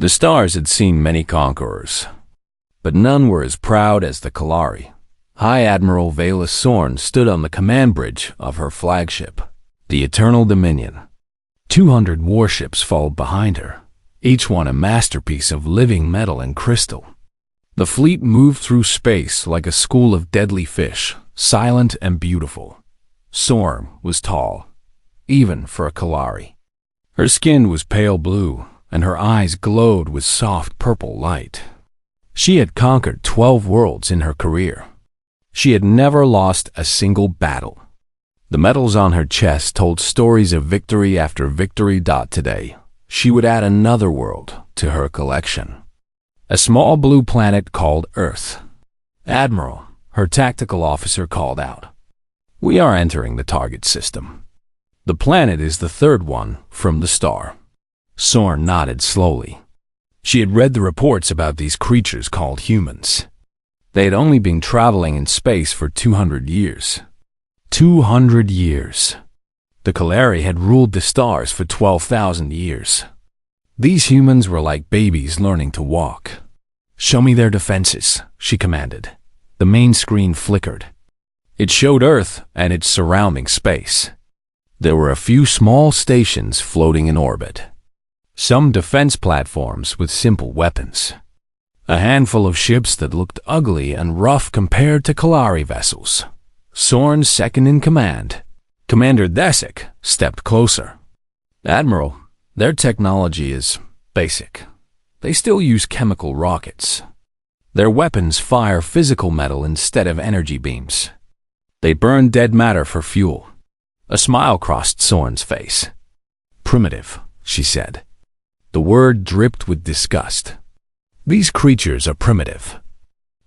The stars had seen many conquerors, but none were as proud as the Kalari. High Admiral Valus Sorn stood on the command bridge of her flagship, the Eternal Dominion. 200 warships followed behind her, each one a masterpiece of living metal and crystal. The fleet moved through space like a school of deadly fish, silent and beautiful. Sorn was tall, even for a Kalari. Her skin was pale blue, and her eyes glowed with soft purple light. She had conquered 12 worlds in her career. She had never lost a single battle. The medals on her chest told stories of victory after victory. Today, she would add another world to her collection. A small blue planet called Earth. Admiral, her tactical officer, called out, "We are entering the target system. The planet is the third one from the star." Sorn nodded slowly. She had read the reports about these creatures called humans. They had only been traveling in space for 200 years. 200 years. The Kalari had ruled the stars for 12,000 years. These humans were like babies learning to walk. "Show me their defenses," she commanded. The main screen flickered. It showed Earth and its surrounding space. There were a few small stations floating in orbit. Some defense platforms with simple weapons. A handful of ships that looked ugly and rough compared to Kalari vessels. Sorn's second-in-command, Commander Desik, stepped closer. "Admiral, their technology is basic. They still use chemical rockets. Their weapons fire physical metal instead of energy beams. They burn dead matter for fuel." A smile crossed Sorn's face. "Primitive," she said. The word dripped with disgust. "These creatures are primitive."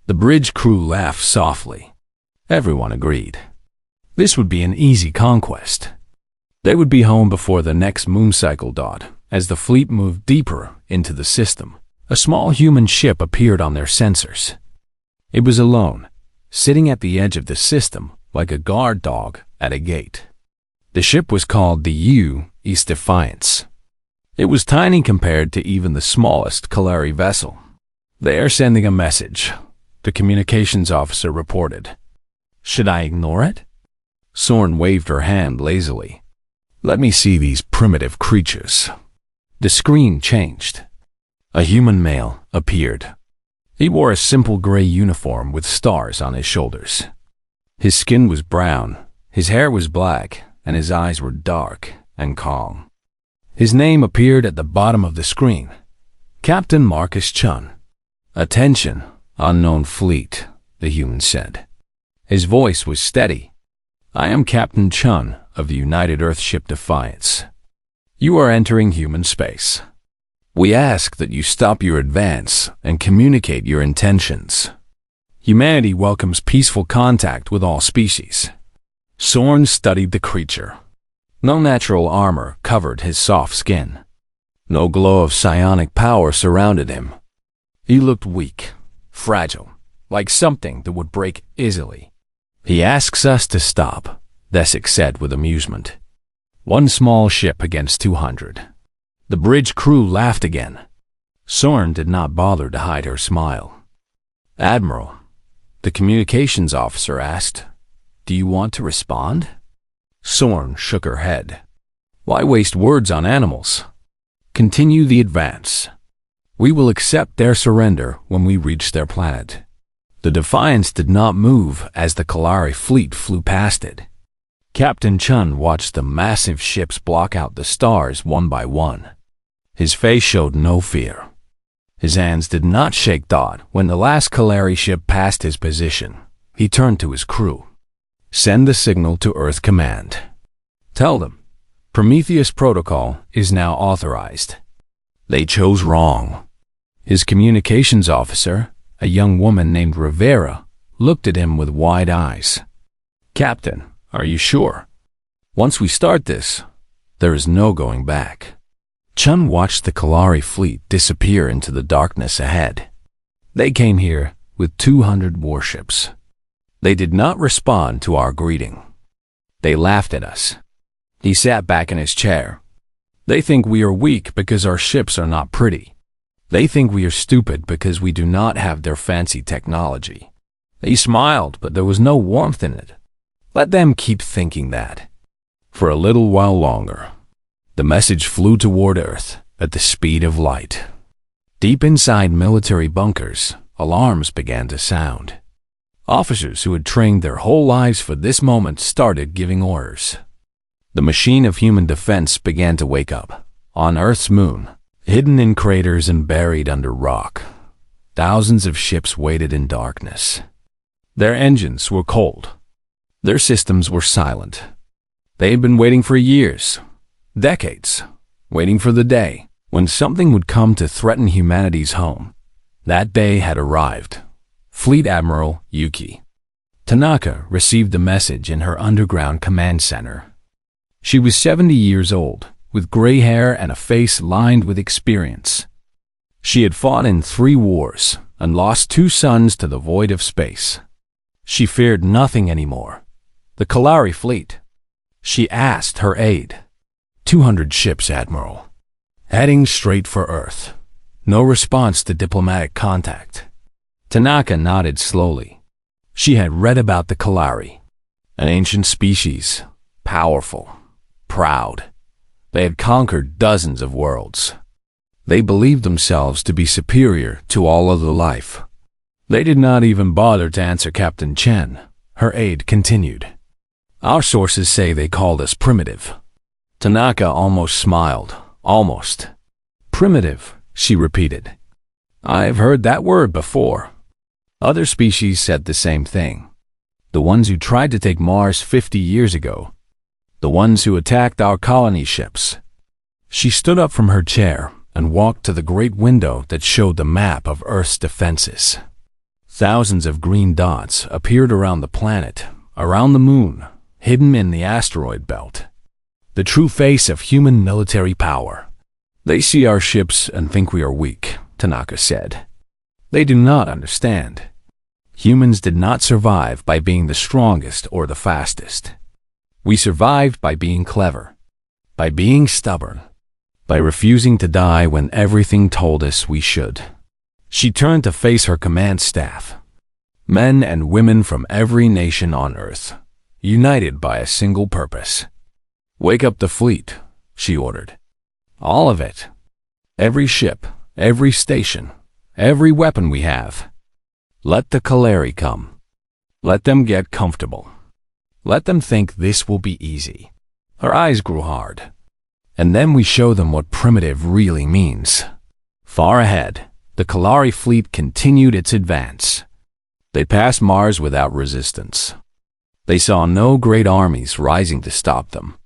The bridge crew laughed softly. Everyone agreed. This would be an easy conquest. They would be home before the next moon cycle. As the fleet moved deeper into the system, a small human ship appeared on their sensors. It was alone, sitting at the edge of the system like a guard dog at a gate. The ship was called the U.S. Defiance. It was tiny compared to even the smallest Kalari vessel. "They are sending a message," the communications officer reported. "Should I ignore it?" Sorn waved her hand lazily. "Let me see these primitive creatures." The screen changed. A human male appeared. He wore a simple gray uniform with stars on his shoulders. His skin was brown, his hair was black, and his eyes were dark and calm. His name appeared at the bottom of the screen. Captain Marcus Chun. "Attention, unknown fleet," the human said. His voice was steady. "I am Captain Chun of the United Earthship Defiance. You are entering human space. We ask that you stop your advance and communicate your intentions. Humanity welcomes peaceful contact with all species." Sorn studied the creature. No natural armor covered his soft skin. No glow of psionic power surrounded him. He looked weak, fragile, like something that would break easily. "He asks us to stop," Desik said with amusement. "One small ship against 200. The bridge crew laughed again. Sorn did not bother to hide her smile. "Admiral," the communications officer asked, "do you want to respond?" Sorn shook her head. "Why waste words on animals? Continue the advance. We will accept their surrender when we reach their planet." The Defiance did not move as the Kalari fleet flew past it. Captain Chun watched the massive ships block out the stars one by one. His face showed no fear. His hands did not shake. When the last Kalari ship passed his position, he turned to his crew. "Send the signal to Earth Command. Tell them, Prometheus Protocol is now authorized." They chose wrong. His communications officer, a young woman named Rivera, looked at him with wide eyes. "Captain, are you sure? Once we start this, there is no going back." Chun watched the Kalari fleet disappear into the darkness ahead. They came here with 200 warships. They did not respond to our greeting. They laughed at us. He sat back in his chair. "They think we are weak because our ships are not pretty. They think we are stupid because we do not have their fancy technology. He smiled, but there was no warmth in it. Let them keep thinking that. For a little while longer, the message flew toward Earth at the speed of light. Deep inside military bunkers, alarms began to sound. Officers who had trained their whole lives for this moment started giving orders. The machine of human defense began to wake up. On Earth's moon, hidden in craters and buried under rock, thousands of ships waited in darkness. Their engines were cold. Their systems were silent. They had been waiting for years, decades, waiting for the day when something would come to threaten humanity's home. That day had arrived. Fleet Admiral Yuki Tanaka received the message in her underground command center. She was 70 years old, with gray hair and a face lined with experience. She had fought in 3 wars and lost 2 sons to the void of space. She feared nothing anymore. The Kalari fleet. She asked her aid. 200 ships, Admiral. Heading straight for Earth. No response to diplomatic contact. Tanaka nodded slowly. She had read about the Kalari, an ancient species, powerful, proud. They had conquered dozens of worlds. They believed themselves to be superior to all other life. They did not even bother to answer Captain Chen. Her aide continued. Our sources say they called us primitive. Tanaka almost smiled. Almost. Primitive, she repeated. I've heard that word before. Other species said the same thing. The ones who tried to take Mars 50 years ago. The ones who attacked our colony ships. She stood up from her chair and walked to the great window that showed the map of Earth's defenses. Thousands of green dots appeared around the planet, around the moon, hidden in the asteroid belt. The true face of human military power. They see our ships and think we are weak, Tanaka said. They do not understand. Humans did not survive by being the strongest or the fastest. We survived by being clever, by being stubborn, by refusing to die when everything told us we should. She turned to face her command staff. Men and women from every nation on Earth, united by a single purpose. Wake up the fleet, she ordered. All of it. Every ship, every station, every weapon we have. Let the Kalari come. Let them get comfortable. Let them think this will be easy. Her eyes grew hard. And then we show them what primitive really means. Far ahead, the Kalari fleet continued its advance. They passed Mars without resistance. They saw no great armies rising to stop them.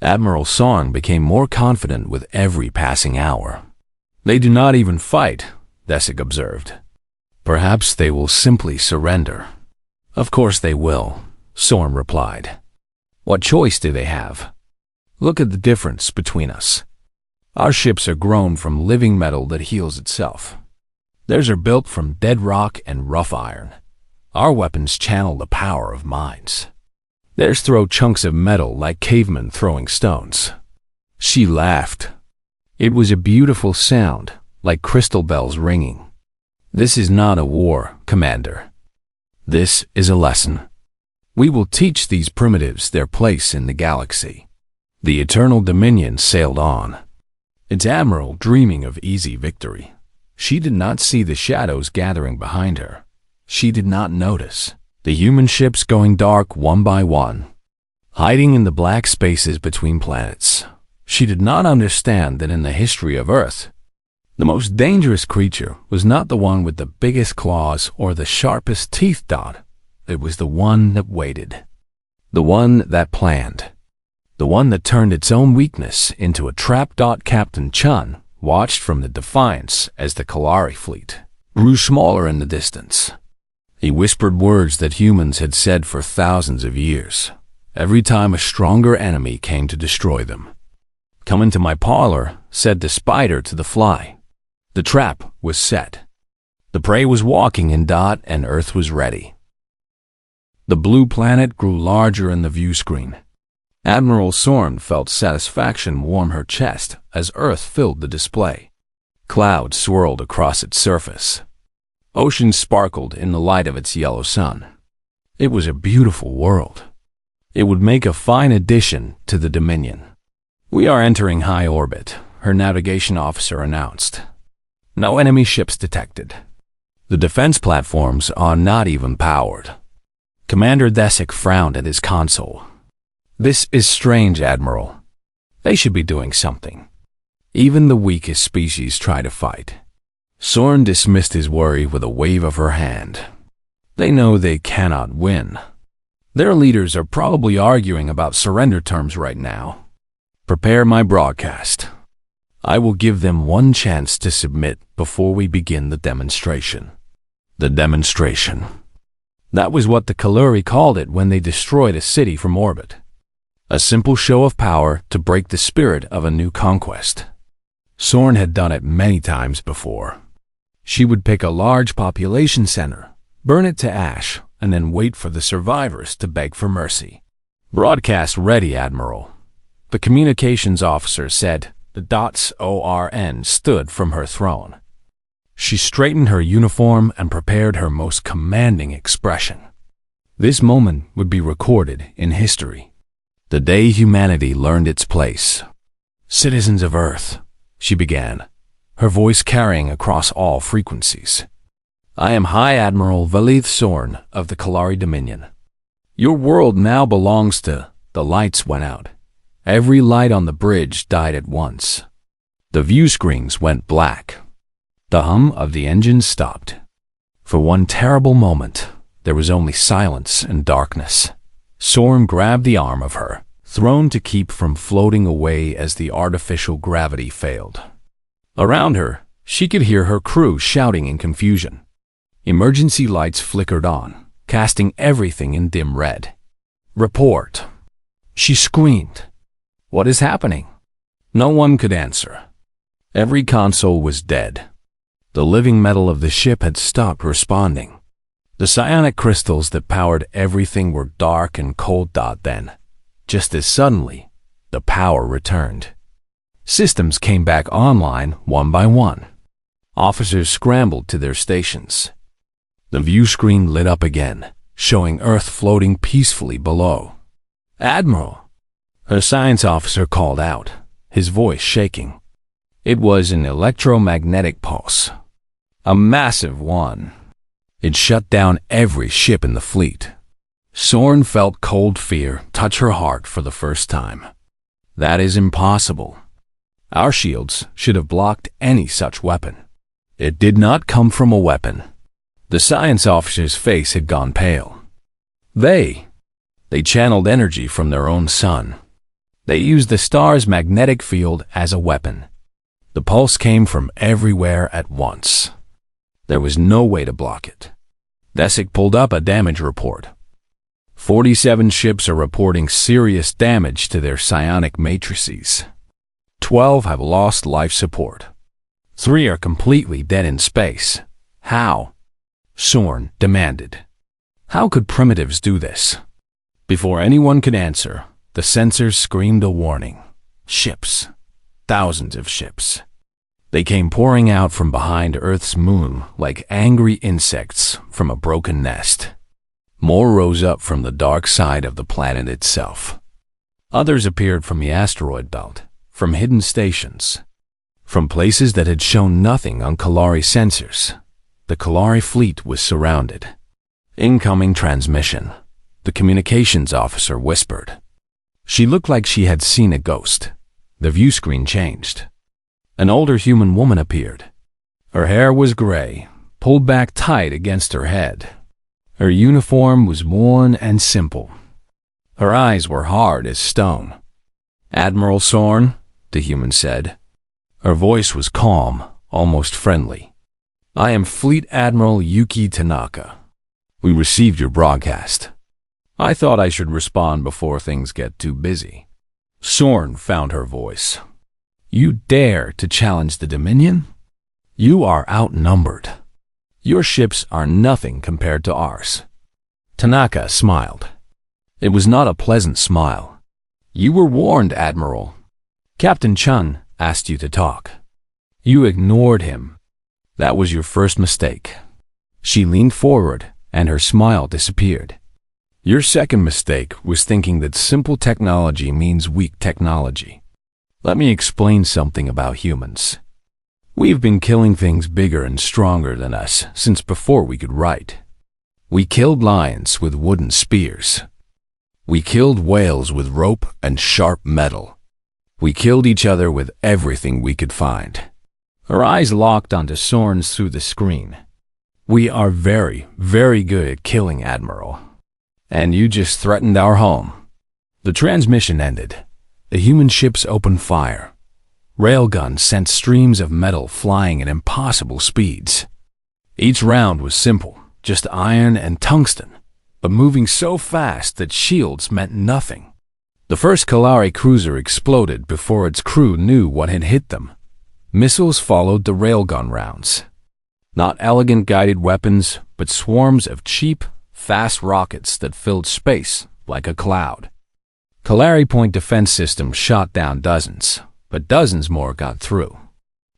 Admiral Song became more confident with every passing hour. They do not even fight, Desik observed. Perhaps they will simply surrender. Of course they will, Sorn replied. What choice do they have? Look at the difference between us. Our ships are grown from living metal that heals itself. Theirs are built from dead rock and rough iron. Our weapons channel the power of minds. Theirs throw chunks of metal like cavemen throwing stones. She laughed. It was a beautiful sound, like crystal bells ringing. This is not a war, Commander. This is a lesson. We will teach these primitives their place in the galaxy. The Eternal Dominion sailed on, its admiral dreaming of easy victory. She did not see the shadows gathering behind her. She did not notice the human ships going dark one by one, hiding in the black spaces between planets. She did not understand that in the history of Earth, the most dangerous creature was not the one with the biggest claws or the sharpest teeth. It was the one that waited, the one that planned, the one that turned its own weakness into a trap. Captain Chun watched from the Defiance as the Kalari fleet grew smaller in the distance. He whispered words that humans had said for thousands of years, every time a stronger enemy came to destroy them. Come into my parlor, said the spider to the fly. The trap was set. The prey was walking in. And Earth was ready. The blue planet grew larger in the view screen. Admiral Sorn felt satisfaction warm her chest as Earth filled the display. Clouds swirled across its surface. Oceans sparkled in the light of its yellow sun. It was a beautiful world. It would make a fine addition to the Dominion. "We are entering high orbit," her navigation officer announced. "No enemy ships detected. The defense platforms are not even powered." Commander Desik frowned at his console. "This is strange, Admiral. They should be doing something. Even the weakest species try to fight." Soren dismissed his worry with a wave of her hand. "They know they cannot win. Their leaders are probably arguing about surrender terms right now. Prepare my broadcast. I will give them one chance to submit before we begin the demonstration." The demonstration. That was what the Kaluri called it when they destroyed a city from orbit. A simple show of power to break the spirit of a new conquest. Soren had done it many times before. She would pick a large population center, burn it to ash, and then wait for the survivors to beg for mercy. "Broadcast ready, Admiral," the communications officer said. The .ORN stood from her throne. She straightened her uniform and prepared her most commanding expression. This moment would be recorded in history. The day humanity learned its place. "Citizens of Earth," she began, her voice carrying across all frequencies. "I am High Admiral Valith Soren of the Kalari Dominion. Your world now belongs to..." The lights went out. Every light on the bridge died at once. The view screens went black. The hum of the engine stopped. For one terrible moment, there was only silence and darkness. Soren grabbed the arm of her throne to keep from floating away as the artificial gravity failed. Around her, she could hear her crew shouting in confusion. Emergency lights flickered on, casting everything in dim red. "Report!" She screamed. "What is happening?" No one could answer. Every console was dead. The living metal of the ship had stopped responding. The psionic crystals that powered everything were dark and cold. Then, just as suddenly, the power returned. Systems came back online one by one. Officers scrambled to their stations. The view screen lit up again, showing Earth floating peacefully below. "Admiral!" Her science officer called out, his voice shaking. It was an electromagnetic pulse. A massive one. It shut down every ship in the fleet. Soren felt cold fear touch her heart for the first time. That is impossible. Our shields should have blocked any such weapon. It did not come from a weapon. The science officer's face had gone pale. They channeled energy from their own sun. They used the star's magnetic field as a weapon. The pulse came from everywhere at once. There was no way to block it. Desik pulled up a damage report. 47 ships are reporting serious damage to their psionic matrices. 12 have lost life support. 3 are completely dead in space. How? Soren demanded. How could primitives do this? Before anyone could answer, the sensors screamed a warning. Ships. Thousands of ships. They came pouring out from behind Earth's moon like angry insects from a broken nest. More rose up from the dark side of the planet itself. Others appeared from the asteroid belt, from hidden stations, from places that had shown nothing on Kalari sensors. The Kalari fleet was surrounded. "Incoming transmission," the communications officer whispered. She looked like she had seen a ghost. The view screen changed. An older human woman appeared. Her hair was gray, pulled back tight against her head. Her uniform was worn and simple. Her eyes were hard as stone. "Admiral Soren," the human said. Her voice was calm, almost friendly. "I am Fleet Admiral Yuki Tanaka. We received your broadcast. I thought I should respond before things get too busy." Soren found her voice. "You dare to challenge the Dominion? You are outnumbered. Your ships are nothing compared to ours." Tanaka smiled. It was not a pleasant smile. "You were warned, Admiral. Captain Chun asked you to talk." You ignored him. That was your first mistake. She leaned forward, and her smile disappeared. Your second mistake was thinking that simple technology means weak technology. Let me explain something about humans. We've been killing things bigger and stronger than us since before we could write. We killed lions with wooden spears. We killed whales with rope and sharp metal. We killed each other with everything we could find. Her eyes locked onto Soren's through the screen. We are very, very good at killing, Admiral. And you just threatened our home. The transmission ended. The human ships opened fire. Railguns sent streams of metal flying at impossible speeds. Each round was simple, just iron and tungsten, but moving so fast that shields meant nothing. The first Kalari cruiser exploded before its crew knew what had hit them. Missiles followed the railgun rounds. Not elegant guided weapons, but swarms of cheap, fast rockets that filled space like a cloud. Kalari point defense systems shot down dozens, but dozens more got through.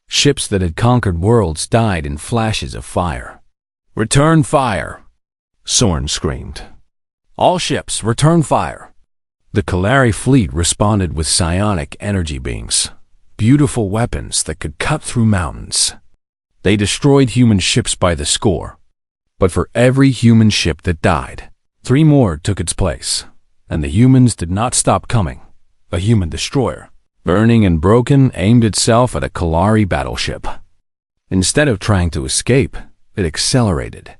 Ships that had conquered worlds died in flashes of fire. "Return fire!" Soren screamed. "All ships, return fire!" The Kalari fleet responded with psionic energy beams, beautiful weapons that could cut through mountains. They destroyed human ships by the score. But for every human ship that died, 3 more took its place. And the humans did not stop coming. A human destroyer, burning and broken, aimed itself at a Kalari battleship. Instead of trying to escape, it accelerated.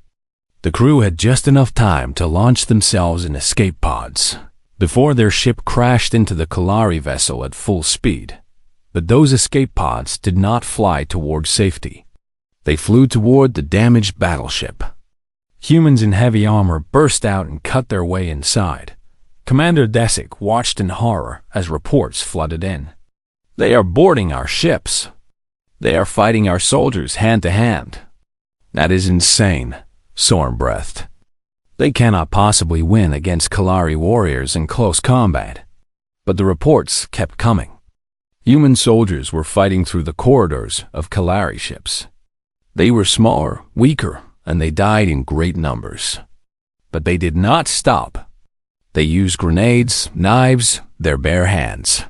The crew had just enough time to launch themselves in escape pods before their ship crashed into the Kalari vessel at full speed. But those escape pods did not fly toward safety. They flew toward the damaged battleship. Humans in heavy armor burst out and cut their way inside. Commander Desic watched in horror as reports flooded in. "They are boarding our ships. They are fighting our soldiers hand to hand." "That is insane," Soren breathed. "They cannot possibly win against Kalari warriors in close combat." But the reports kept coming. Human soldiers were fighting through the corridors of Kalari ships. They were smaller, weaker, and they died in great numbers. But they did not stop. They used grenades, knives, their bare hands.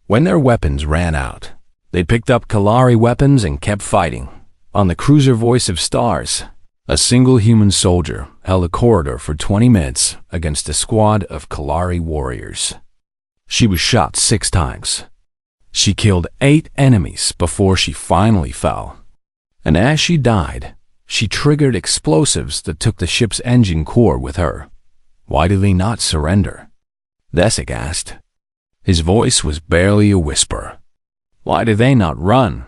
When their weapons ran out, they picked up Kalari weapons and kept fighting. On the cruiser Voice of Stars, a single human soldier held a corridor for 20 minutes against a squad of Kalari warriors. She was shot 6 times. She killed 8 enemies before she finally fell. And as she died, she triggered explosives that took the ship's engine core with her. Why did they not surrender? Desic asked. His voice was barely a whisper. Why did they not run?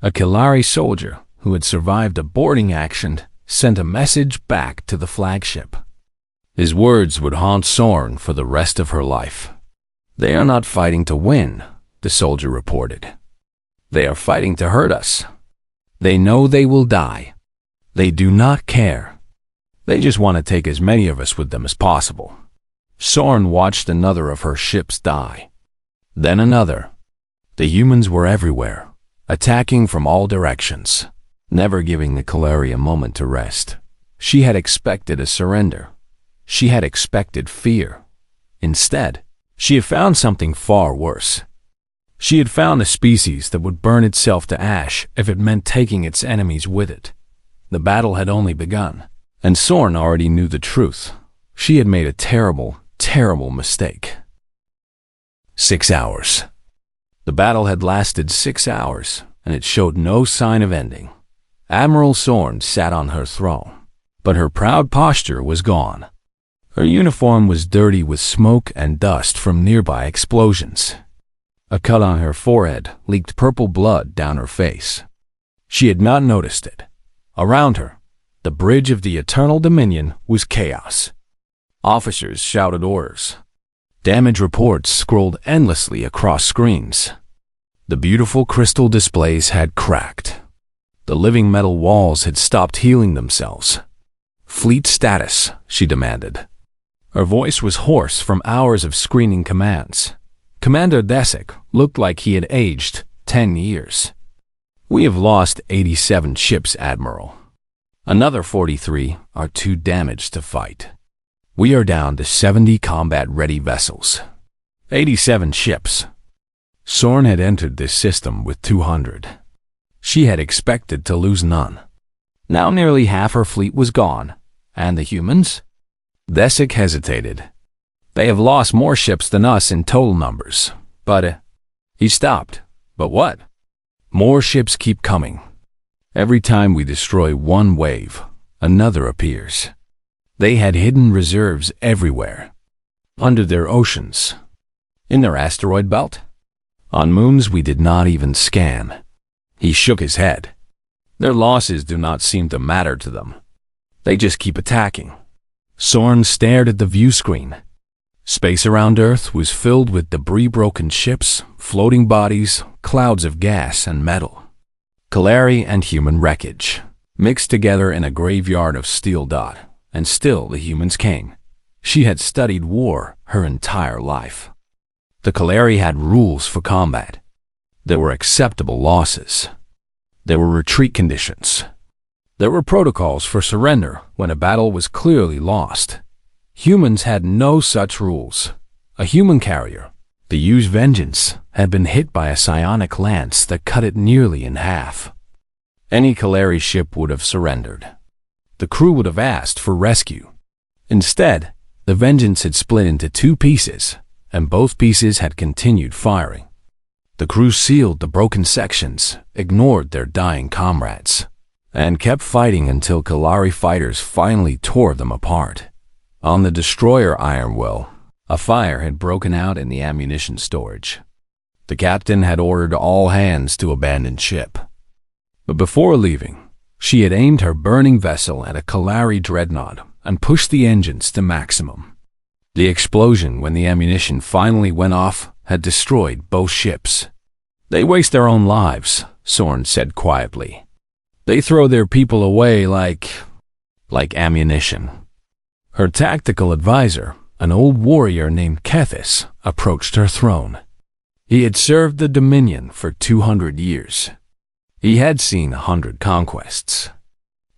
A Kalari soldier who had survived a boarding accident sent a message back to the flagship. His words would haunt Soren for the rest of her life. "They are not fighting to win," the soldier reported. "They are fighting to hurt us. They know they will die. They do not care. They just want to take as many of us with them as possible." Soren watched another of her ships die. Then another. The humans were everywhere, attacking from all directions, never giving the Kalari a moment to rest. She had expected a surrender. She had expected fear. Instead, she had found something far worse. She had found a species that would burn itself to ash if it meant taking its enemies with it. The battle had only begun, and Soren already knew the truth. She had made a terrible, terrible mistake. 6 hours. The battle had lasted 6 hours, and it showed no sign of ending. Admiral Soren sat on her throne, but her proud posture was gone. Her uniform was dirty with smoke and dust from nearby explosions. A cut on her forehead leaked purple blood down her face. She had not noticed it. Around her, the bridge of the Eternal Dominion was chaos. Officers shouted orders. Damage reports scrolled endlessly across screens. The beautiful crystal displays had cracked. The living metal walls had stopped healing themselves. "Fleet status," she demanded. Her voice was hoarse from hours of screening commands. Commander Desic looked like he had aged 10 years. We have lost 87 ships, Admiral. Another 43 are too damaged to fight. We are down to 70 combat-ready vessels. 87 ships. Soren had entered this system with 200. She had expected to lose none. Now nearly half her fleet was gone. And the humans? Desik hesitated. They have lost more ships than us in total numbers. But, he stopped. But what? More ships keep coming. Every time we destroy one wave, another appears. They had hidden reserves everywhere. Under their oceans. In their asteroid belt. On moons we did not even scan. He shook his head. Their losses do not seem to matter to them. They just keep attacking. Soren stared at the view screen. Space around Earth was filled with debris-broken ships, floating bodies, clouds of gas and metal. Kalari and human wreckage, mixed together in a graveyard of steel dot, and still the humans came. She had studied war her entire life. The Kalari had rules for combat. There were acceptable losses. There were retreat conditions. There were protocols for surrender when a battle was clearly lost. Humans had no such rules. A human carrier, the U's Vengeance, had been hit by a psionic lance that cut it nearly in half. Any Kalari ship would have surrendered. The crew would have asked for rescue. Instead, the Vengeance had split into 2 pieces, and both pieces had continued firing. The crew sealed the broken sections, ignored their dying comrades, and kept fighting until Kalari fighters finally tore them apart. On the destroyer Ironwell, a fire had broken out in the ammunition storage. The captain had ordered all hands to abandon ship. But before leaving, she had aimed her burning vessel at a Kalari dreadnought and pushed the engines to maximum. The explosion when the ammunition finally went off had destroyed both ships. They waste their own lives, Soren said quietly. They throw their people away like ammunition. Her tactical advisor, an old warrior named Kethis, approached her throne. He had served the Dominion for 200 years. He had seen 100 conquests.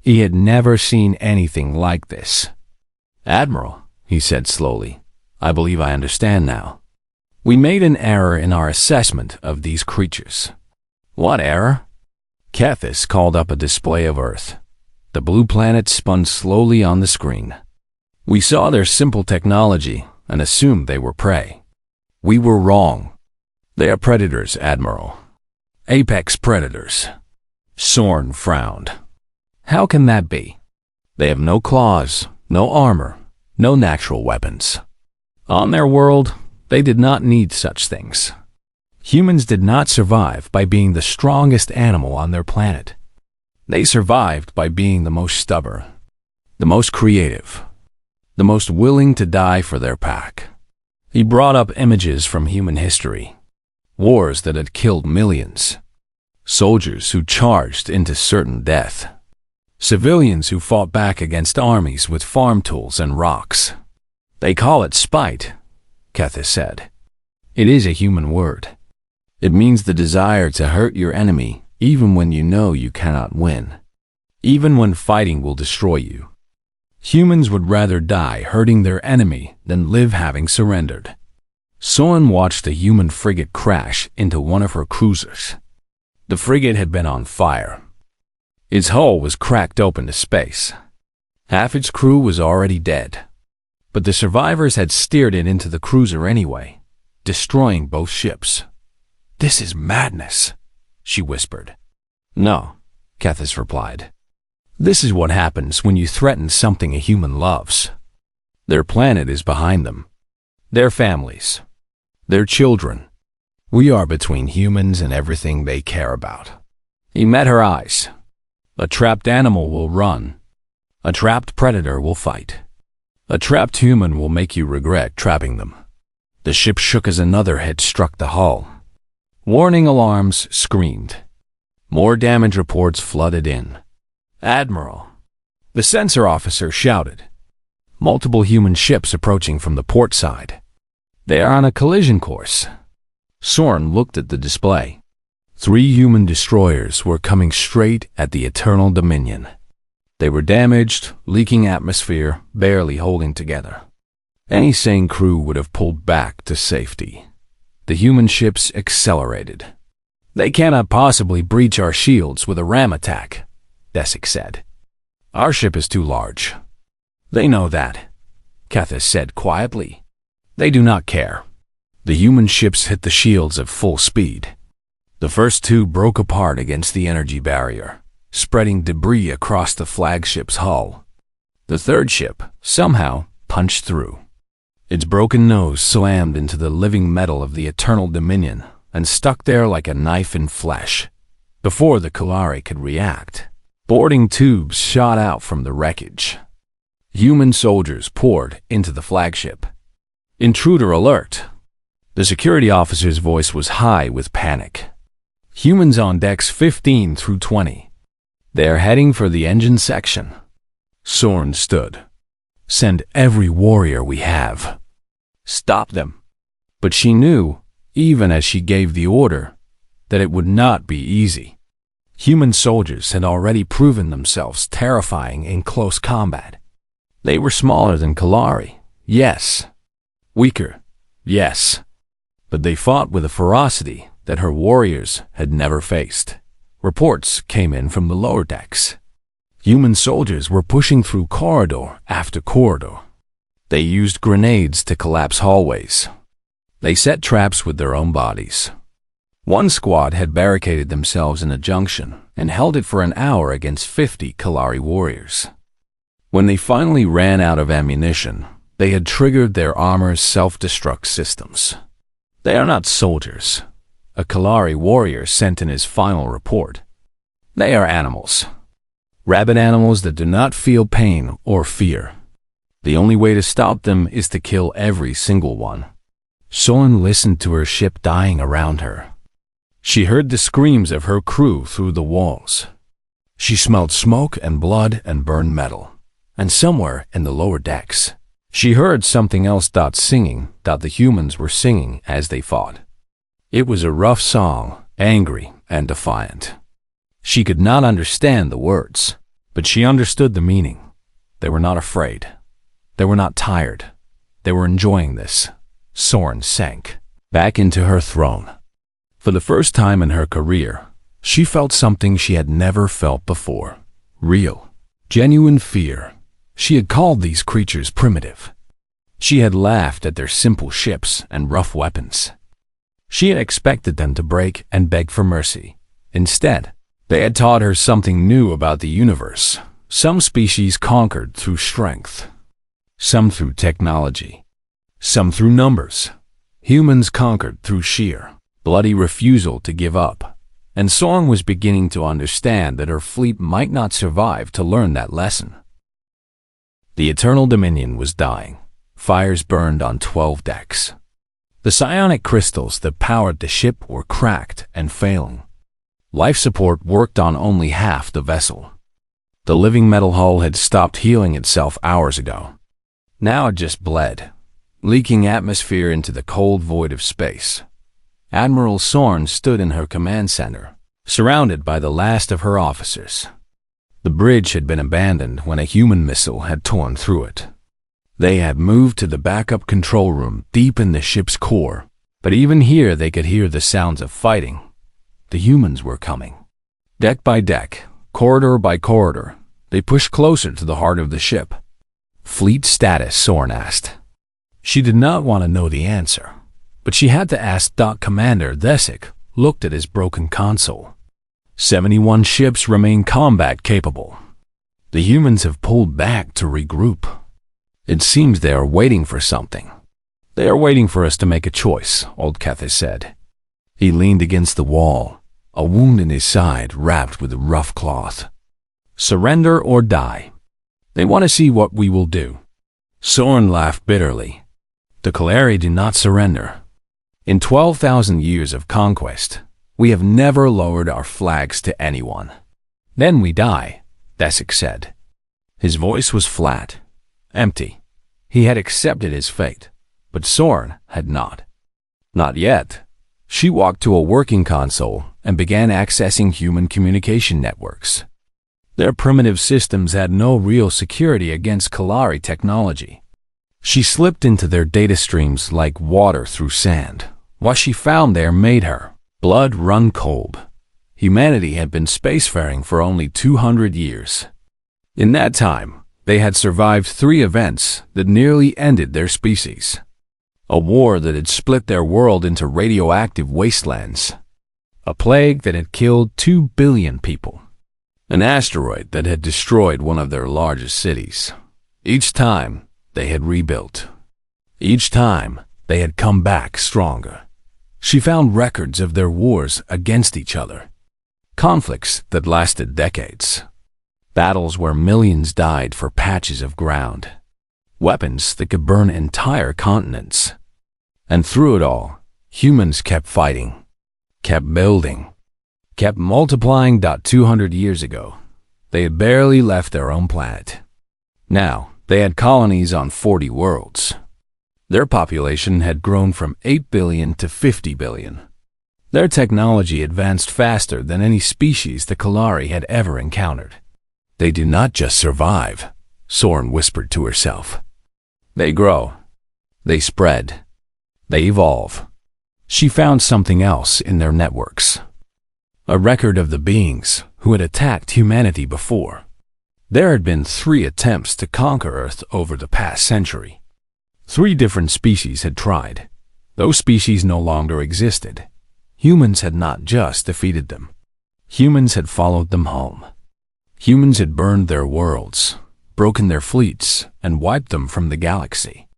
He had never seen anything like this. Admiral, he said slowly, I believe I understand now. We made an error in our assessment of these creatures. What error? Kethis called up a display of Earth. The blue planet spun slowly on the screen. We saw their simple technology and assumed they were prey. We were wrong. They are predators, Admiral. Apex predators. Soren frowned. How can that be? They have no claws, no armor, no natural weapons. On their world, they did not need such things. Humans did not survive by being the strongest animal on their planet. They survived by being the most stubborn, the most creative, the most willing to die for their pack. He brought up images from human history, wars that had killed millions, soldiers who charged into certain death, civilians who fought back against armies with farm tools and rocks. They call it spite, Kethis said. It is a human word. It means the desire to hurt your enemy even when you know you cannot win, even when fighting will destroy you. Humans would rather die hurting their enemy than live having surrendered. Soren watched a human frigate crash into one of her cruisers. The frigate had been on fire. Its hull was cracked open to space. Half its crew was already dead. But the survivors had steered it into the cruiser anyway, destroying both ships. This is madness, she whispered. No, Kethis replied. This is what happens when you threaten something a human loves. Their planet is behind them. Their families. Their children. We are between humans and everything they care about. He met her eyes. A trapped animal will run. A trapped predator will fight. A trapped human will make you regret trapping them. The ship shook as another head struck the hull. Warning alarms screamed. More damage reports flooded in. Admiral, the sensor officer shouted. Multiple human ships approaching from the port side. They are on a collision course. Soren looked at the display. 3 human destroyers were coming straight at the Eternal Dominion. They were damaged, leaking atmosphere, barely holding together. Any sane crew would have pulled back to safety. The human ships accelerated. "They cannot possibly breach our shields with a ram attack," Desic said. "Our ship is too large." "They know that," Kethis said quietly. "They do not care." The human ships hit the shields at full speed. The first 2 broke apart against the energy barrier, spreading debris across the flagship's hull. The third ship, somehow, punched through. Its broken nose slammed into the living metal of the Eternal Dominion and stuck there like a knife in flesh. Before the Kalari could react, boarding tubes shot out from the wreckage. Human soldiers poured into the flagship. "Intruder alert!" The security officer's voice was high with panic. "Humans on decks 15 through 20. They're heading for the engine section." Sorn stood. "Send every warrior we have. Stop them." But she knew, even as she gave the order, that it would not be easy. Human soldiers had already proven themselves terrifying in close combat. They were smaller than Kalari, yes. Weaker, yes. But they fought with a ferocity that her warriors had never faced. Reports came in from the lower decks. Human soldiers were pushing through corridor after corridor. They used grenades to collapse hallways. They set traps with their own bodies. One squad had barricaded themselves in a junction and held it for an hour against 50 Kalari warriors. When they finally ran out of ammunition, they had triggered their armor's self-destruct systems. "They are not soldiers," a Kalari warrior sent in his final report. "They are animals. Rabid animals that do not feel pain or fear. The only way to stop them is to kill every single one." Solon listened to her ship dying around her. She heard the screams of her crew through the walls. She smelled smoke and blood and burned metal. And somewhere in the lower decks, she heard something else singing the humans were singing as they fought. It was a rough song, angry and defiant. She could not understand the words, but she understood the meaning. They were not afraid. They were not tired. They were enjoying this. Sorn sank back into her throne. For the first time in her career, she felt something she had never felt before. Real, genuine fear. She had called these creatures primitive. She had laughed at their simple ships and rough weapons. She had expected them to break and beg for mercy. Instead, they had taught her something new about the universe. Some species conquered through strength, some through technology, some through numbers. Humans conquered through sheer, bloody refusal to give up. And Song was beginning to understand that her fleet might not survive to learn that lesson. The Eternal Dominion was dying. Fires burned on 12 decks. The psionic crystals that powered the ship were cracked and failing. Life support worked on only half the vessel. The living metal hull had stopped healing itself hours ago. Now it just bled, leaking atmosphere into the cold void of space. Admiral Sorn stood in her command center, surrounded by the last of her officers. The bridge had been abandoned when a human missile had torn through it. They had moved to the backup control room deep in the ship's core, but even here they could hear the sounds of fighting. The humans were coming. Deck by deck, corridor by corridor, they pushed closer to the heart of the ship. "Fleet status," Sorn asked. She did not want to know the answer, but she had to ask. Commander Desic looked at his broken console. 71 ships remain combat capable. The humans have pulled back to regroup. It seems they are waiting for something. "They are waiting for us to make a choice," Old Kethis said. He leaned against the wall, a wound in his side wrapped with rough cloth. "Surrender or die. They want to see what we will do." Sorn laughed bitterly. "The Kalari do not surrender. In 12,000 years of conquest, we have never lowered our flags to anyone." "Then we die," Desic said. His voice was flat, empty. He had accepted his fate, but Sorn had not. "Not yet," She walked to a working console and began accessing human communication networks. Their primitive systems had no real security against Kalari technology. She slipped into their data streams like water through sand. What she found there made her blood run cold. Humanity had been spacefaring for only 200 years. In that time, they had survived 3 events that nearly ended their species. A war that had split their world into radioactive wastelands. A plague that had killed 2 billion people. An asteroid that had destroyed one of their largest cities. Each time, they had rebuilt. Each time, they had come back stronger. She found records of their wars against each other. Conflicts that lasted decades. Battles where millions died for patches of ground. Weapons that could burn entire continents. And through it all, humans kept fighting, kept building, kept multiplying. 200 years ago, they had barely left their own planet. Now, they had colonies on 40 worlds. Their population had grown from 8 billion to 50 billion. Their technology advanced faster than any species the Kalari had ever encountered. They do not just survive, Soren whispered to herself. They grow. They spread. They evolve. She found something else in their networks. A record of the beings who had attacked humanity before. There had been 3 attempts to conquer Earth over the past century. 3 different species had tried. Those species no longer existed. Humans had not just defeated them. Humans had followed them home. Humans had burned their worlds, broken their fleets, and wiped them from the galaxy.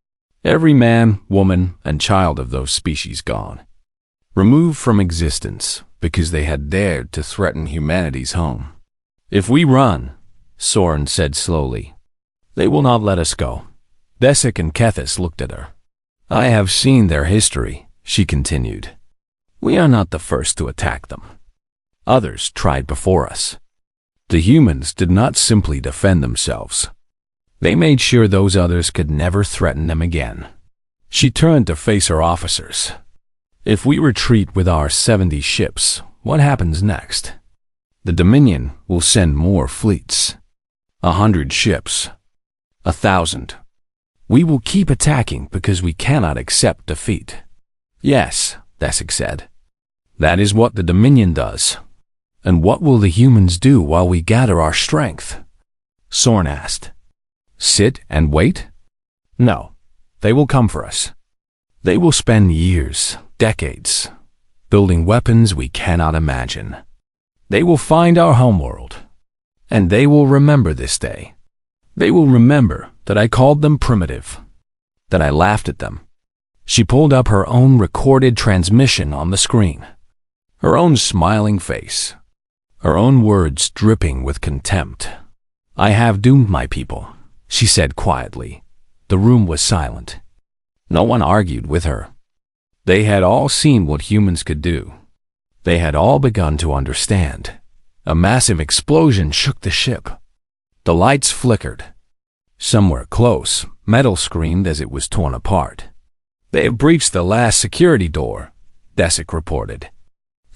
Every man, woman, and child of those species gone. Removed from existence because they had dared to threaten humanity's home. If we run, Soren said slowly, they will not let us go. Desik and Kethis looked at her. I have seen their history, she continued. We are not the first to attack them. Others tried before us. The humans did not simply defend themselves. They made sure those others could never threaten them again. She turned to face her officers. If we retreat with our 70 ships, what happens next? The Dominion will send more fleets. 100 ships. 1,000. We will keep attacking because we cannot accept defeat. Yes, Desik said. That is what the Dominion does. And what will the humans do while we gather our strength? Soren asked. Sit and wait? No, they will come for us. They will spend years, decades, building weapons we cannot imagine. They will find our homeworld. And they will remember this day. They will remember that I called them primitive, that I laughed at them. She pulled up her own recorded transmission on the screen. Her own smiling face. Her own words dripping with contempt. I have doomed my people, she said quietly. The room was silent. No one argued with her. They had all seen what humans could do. They had all begun to understand. A massive explosion shook the ship. The lights flickered. Somewhere close, metal screamed as it was torn apart. They have breached the last security door, Desik reported.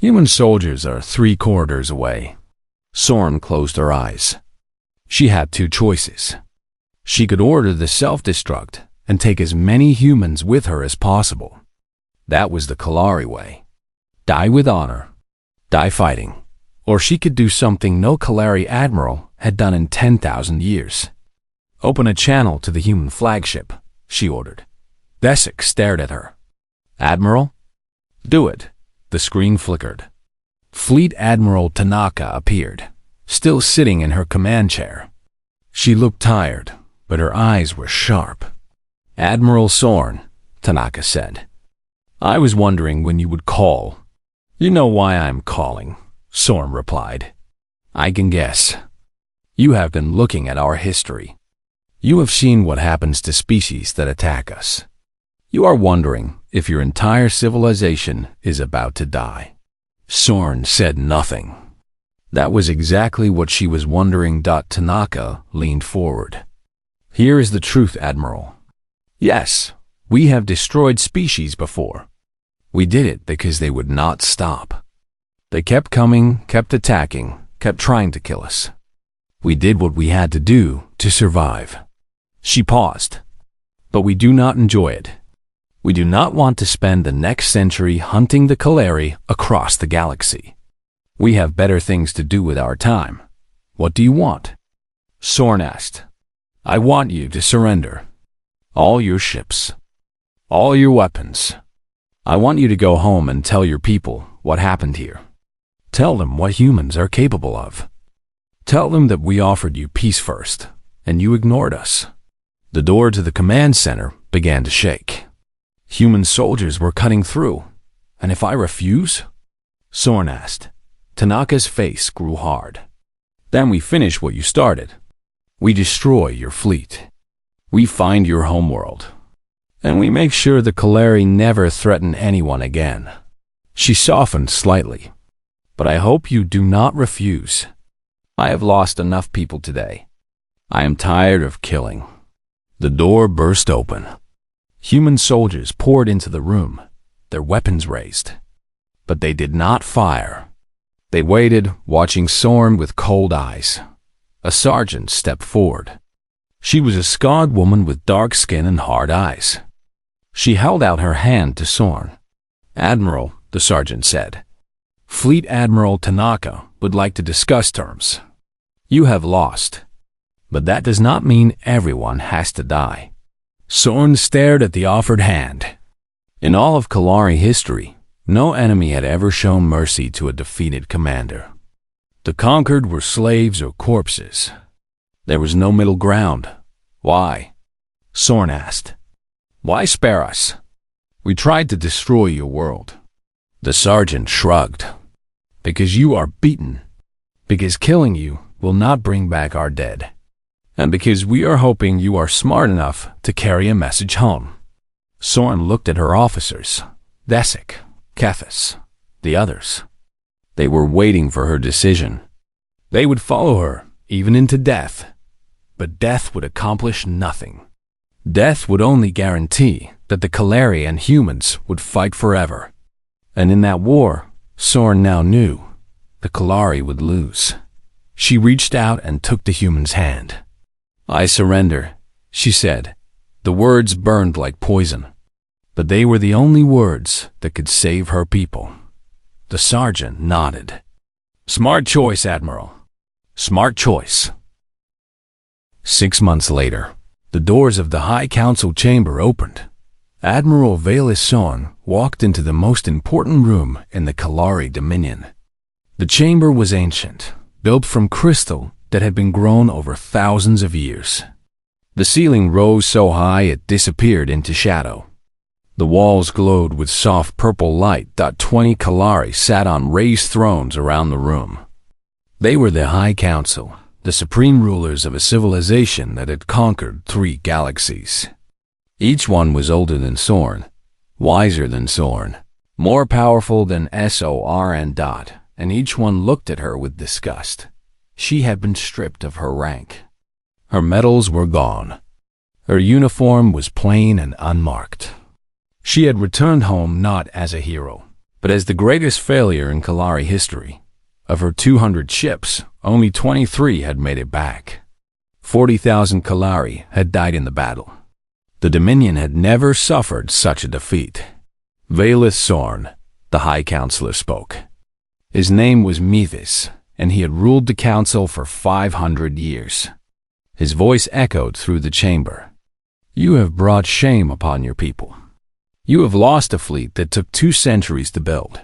Human soldiers are 3 corridors away. Soren closed her eyes. She had 2 choices. She could order the self-destruct and take as many humans with her as possible. That was the Kalari way. Die with honor. Die fighting. Or she could do something no Kalari admiral had done in 10,000 years. Open a channel to the human flagship, she ordered. Desik stared at her. Admiral? Do it. The screen flickered. Fleet Admiral Tanaka appeared, still sitting in her command chair. She looked tired, but her eyes were sharp. Admiral Soren, Tanaka said. I was wondering when you would call. You know why I'm calling, Soren replied. I can guess. You have been looking at our history. You have seen what happens to species that attack us. You are wondering if your entire civilization is about to die. Soren said nothing. That was exactly what she was wondering. Tanaka leaned forward. Here is the truth, Admiral. Yes, we have destroyed species before. We did it because they would not stop. They kept coming, kept attacking, kept trying to kill us. We did what we had to do to survive." She paused. "But we do not enjoy it. We do not want to spend the next century hunting the Kalari across the galaxy. We have better things to do with our time. What do you want?" Soren asked. "I want you to surrender. All your ships. All your weapons. I want you to go home and tell your people what happened here. Tell them what humans are capable of. Tell them that we offered you peace first, and you ignored us." The door to the command center began to shake. Human soldiers were cutting through. "And if I refuse?" Soren asked. Tanaka's face grew hard. "Then we finish what you started. We destroy your fleet. We find your homeworld. And we make sure the Kalari never threaten anyone again." She softened slightly. "But I hope you do not refuse. I have lost enough people today. I am tired of killing." The door burst open. Human soldiers poured into the room, their weapons raised. But they did not fire. They waited, watching Soren with cold eyes. A sergeant stepped forward. She was a scarred woman with dark skin and hard eyes. She held out her hand to Soren. "Admiral," the sergeant said, "Fleet Admiral Tanaka would like to discuss terms. You have lost, but that does not mean everyone has to die." Soren stared at the offered hand. In all of Kalari history, no enemy had ever shown mercy to a defeated commander. The conquered were slaves or corpses. There was no middle ground. "Why?" Soren asked. "Why spare us? We tried to destroy your world." The sergeant shrugged. "Because you are beaten. Because killing you will not bring back our dead. And because we are hoping you are smart enough to carry a message home." Soren looked at her officers, Desik, Kethis, the others. They were waiting for her decision. They would follow her, even into death. But death would accomplish nothing. Death would only guarantee that the Kalari and humans would fight forever. And in that war, Soren now knew, the Kalari would lose. She reached out and took the human's hand. "I surrender," she said. The words burned like poison. But they were the only words that could save her people. The sergeant nodded. "Smart choice, Admiral. Smart choice." 6 months later, the doors of the High Council chamber opened. Admiral Velis Soren walked into the most important room in the Kalari Dominion. The chamber was ancient, built from crystal that had been grown over thousands of years. The ceiling rose so high it disappeared into shadow. The walls glowed with soft purple light. 20 Kalari sat on raised thrones around the room. They were the High Council, the supreme rulers of a civilization that had conquered 3 galaxies. Each one was older than Soren, wiser than Soren, more powerful than Soren. And each one looked at her with disgust. She had been stripped of her rank. Her medals were gone. Her uniform was plain and unmarked. She had returned home not as a hero, but as the greatest failure in Kalari history. Of her 200 ships, only 23 had made it back. 40,000 Kalari had died in the battle. The Dominion had never suffered such a defeat. Velis Soren, the High Counselor, spoke. His name was Methys, and he had ruled the council for 500 years. His voice echoed through the chamber. "You have brought shame upon your people. You have lost a fleet that took 2 centuries to build.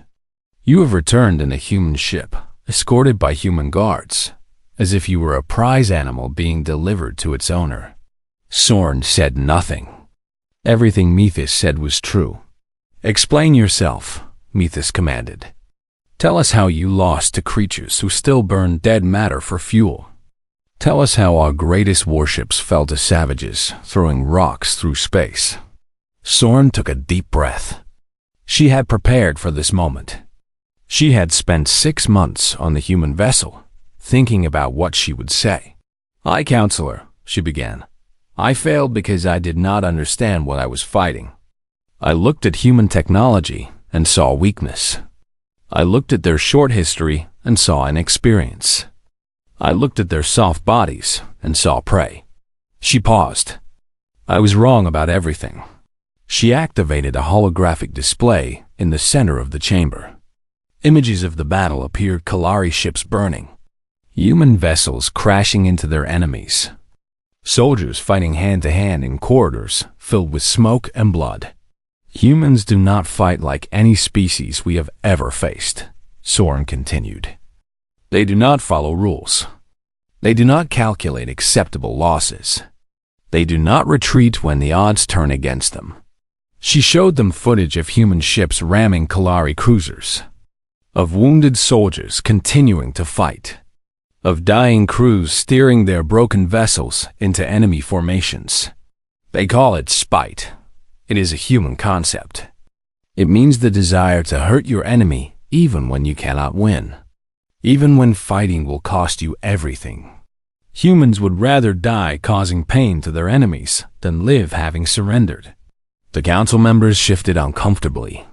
You have returned in a human ship, escorted by human guards, as if you were a prize animal being delivered to its owner." Soren said nothing. Everything Methys said was true. "Explain yourself," Methys commanded. "Tell us how you lost to creatures who still burn dead matter for fuel. Tell us how our greatest warships fell to savages throwing rocks through space." Soren took a deep breath. She had prepared for this moment. She had spent 6 months on the human vessel, thinking about what she would say. "High Counselor," she began, "I failed because I did not understand what I was fighting. I looked at human technology and saw weakness. I looked at their short history and saw inexperience. I looked at their soft bodies and saw prey. She paused. I was wrong about everything. She activated a holographic display in the center of the chamber. Images of the battle appeared: Kalari ships burning, human vessels crashing into their enemies, soldiers fighting hand-to-hand in corridors filled with smoke and blood. Humans do not fight like any species we have ever faced, Soren continued. They do not follow rules. They do not calculate acceptable losses. They do not retreat when the odds turn against them. She showed them footage of human ships ramming Kalari cruisers, of wounded soldiers continuing to fight, of dying crews steering their broken vessels into enemy formations. They call it spite. It is a human concept. It means the desire to hurt your enemy even when you cannot win, even when fighting will cost you everything. Humans would rather die causing pain to their enemies than live having surrendered. The council members shifted uncomfortably.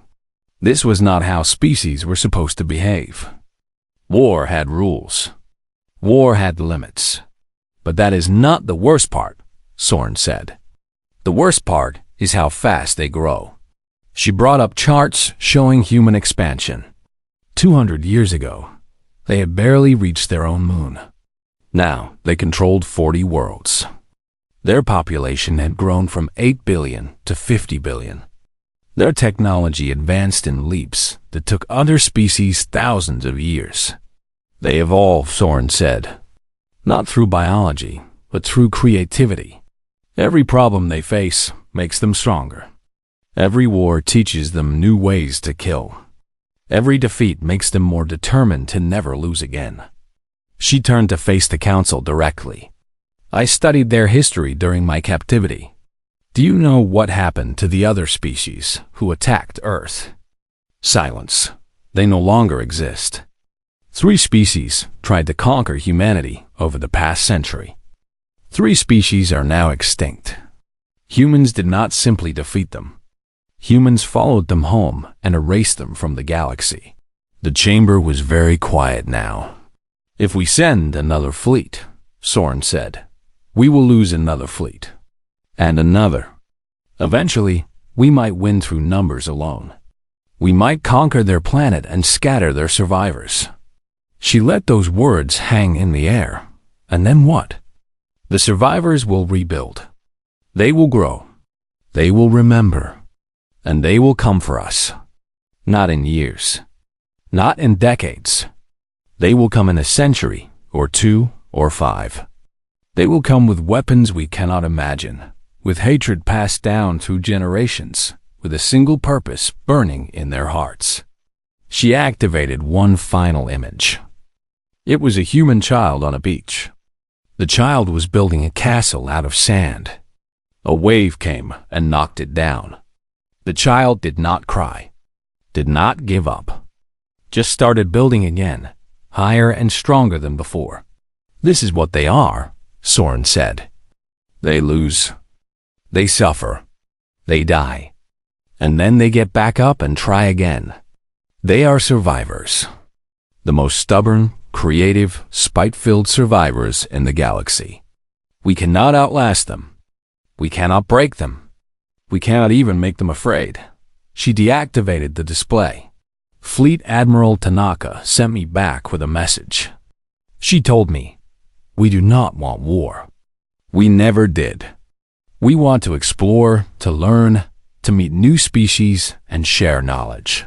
This was not how species were supposed to behave. War had rules. War had limits. But that is not the worst part, Soren said. The worst part is how fast they grow. She brought up charts showing human expansion. 200 years ago, they had barely reached their own moon. Now, they controlled 40 worlds. Their population had grown from 8 billion to 50 billion. Their technology advanced in leaps that took other species thousands of years. They evolved, Soren said, not through biology, but through creativity. Every problem they face makes them stronger. Every war teaches them new ways to kill. Every defeat makes them more determined to never lose again. She turned to face the council directly. I studied their history during my captivity. Do you know what happened to the other species who attacked Earth? Silence. They no longer exist. 3 species tried to conquer humanity over the past century. 3 species are now extinct. Humans did not simply defeat them. Humans followed them home and erased them from the galaxy. The chamber was very quiet now. If we send another fleet, Soren said, we will lose another fleet. And another. Eventually, we might win through numbers alone. We might conquer their planet and scatter their survivors. She let those words hang in the air. And then what? The survivors will rebuild. They will grow. They will remember. And they will come for us. Not in years. Not in decades. They will come in a century, or 2, or 5. They will come with weapons we cannot imagine, with hatred passed down through generations, with a single purpose burning in their hearts. She activated one final image. It was a human child on a beach. The child was building a castle out of sand. A wave came and knocked it down. The child did not cry, did not give up, just started building again, higher and stronger than before. This is what they are, Soren said. They lose. They suffer. They die. And then they get back up and try again. They are survivors. The most stubborn, creative, spite-filled survivors in the galaxy. We cannot outlast them. We cannot break them. We cannot even make them afraid. She deactivated the display. Fleet Admiral Tanaka sent me back with a message. She told me, we do not want war. We never did. We want to explore, to learn, to meet new species and share knowledge.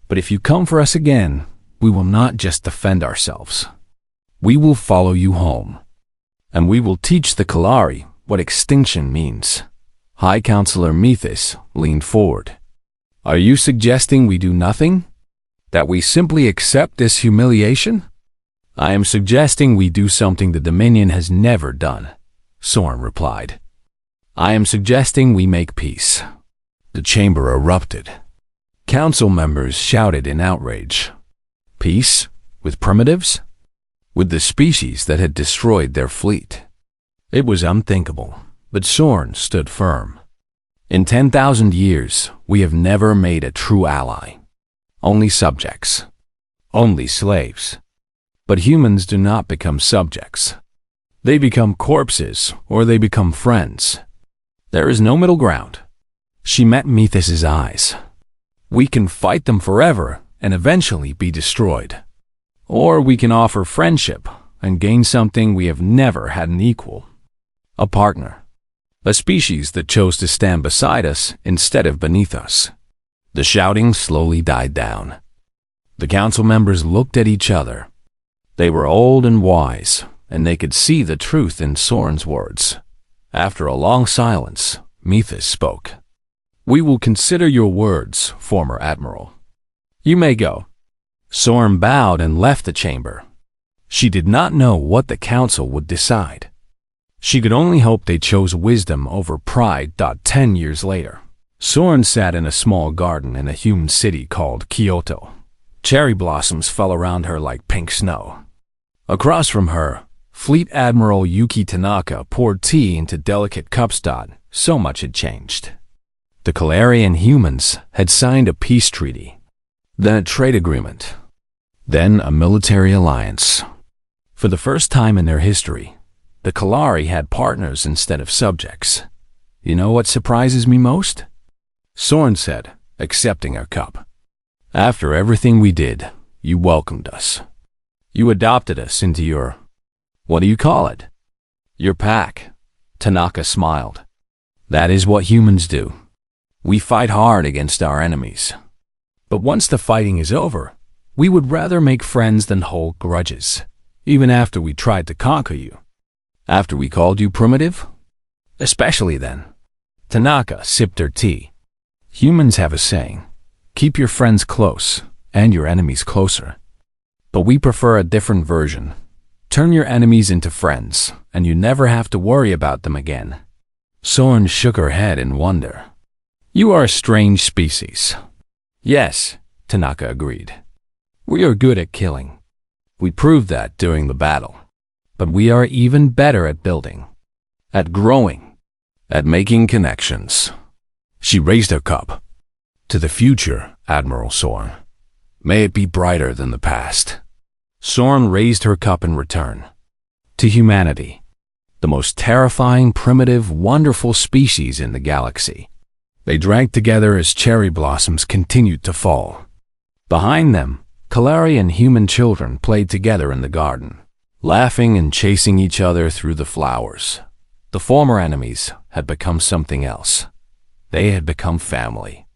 But if you come for us again, we will not just defend ourselves. We will follow you home. And we will teach the Kalari what extinction means. High Counselor Methys leaned forward. Are you suggesting we do nothing? That we simply accept this humiliation? I am suggesting we do something the Dominion has never done, Soren replied. I am suggesting we make peace. The chamber erupted. Council members shouted in outrage. Peace? With primitives? With the species that had destroyed their fleet? It was unthinkable, but Soren stood firm. In 10,000 years, we have never made a true ally. only subjects, only slaves. But humans do not become subjects. They become corpses or they become friends. There is no middle ground. She met Methus's eyes. We can fight them forever and eventually be destroyed. Or we can offer friendship and gain something we have never had an equal. A partner. A species that chose to stand beside us instead of beneath us. The shouting slowly died down. The council members looked at each other. They were old and wise, and they could see the truth in Soren's words. After a long silence, Methus spoke. "We will consider your words, former admiral. You may go." Soren bowed and left the chamber. She did not know what the council would decide. She could only hope they chose wisdom over pride. 10 years later, Soren sat in a small garden in a human city called Kyoto. Cherry blossoms fell around her like pink snow. Across from her, Fleet Admiral Yuki Tanaka poured tea into delicate cups. So much had changed. The Kalarian humans had signed a peace treaty, then a trade agreement, then a military alliance. For the first time in their history, the Kalari had partners instead of subjects. "You know what surprises me most?" Soren said, accepting her cup. "After everything we did, you welcomed us. You adopted us into your, what do you call it? Your pack." Tanaka smiled. "That is what humans do. We fight hard against our enemies. But once the fighting is over, we would rather make friends than hold grudges, even after we tried to conquer you. After we called you primitive? Especially then." Tanaka sipped her tea. "Humans have a saying, keep your friends close and your enemies closer. But we prefer a different version. Turn your enemies into friends, and you never have to worry about them again." Soren shook her head in wonder. "You are a strange species." "Yes," Tanaka agreed. "We are good at killing. We proved that during the battle. But we are even better at building, at growing, at making connections." She raised her cup. "To the future, Admiral Soren. May it be brighter than the past." Soren raised her cup in return. "To humanity, the most terrifying, primitive, wonderful species in the galaxy." They drank together as cherry blossoms continued to fall. Behind them, Kalari and human children played together in the garden, laughing and chasing each other through the flowers. The former enemies had become something else. They had become family.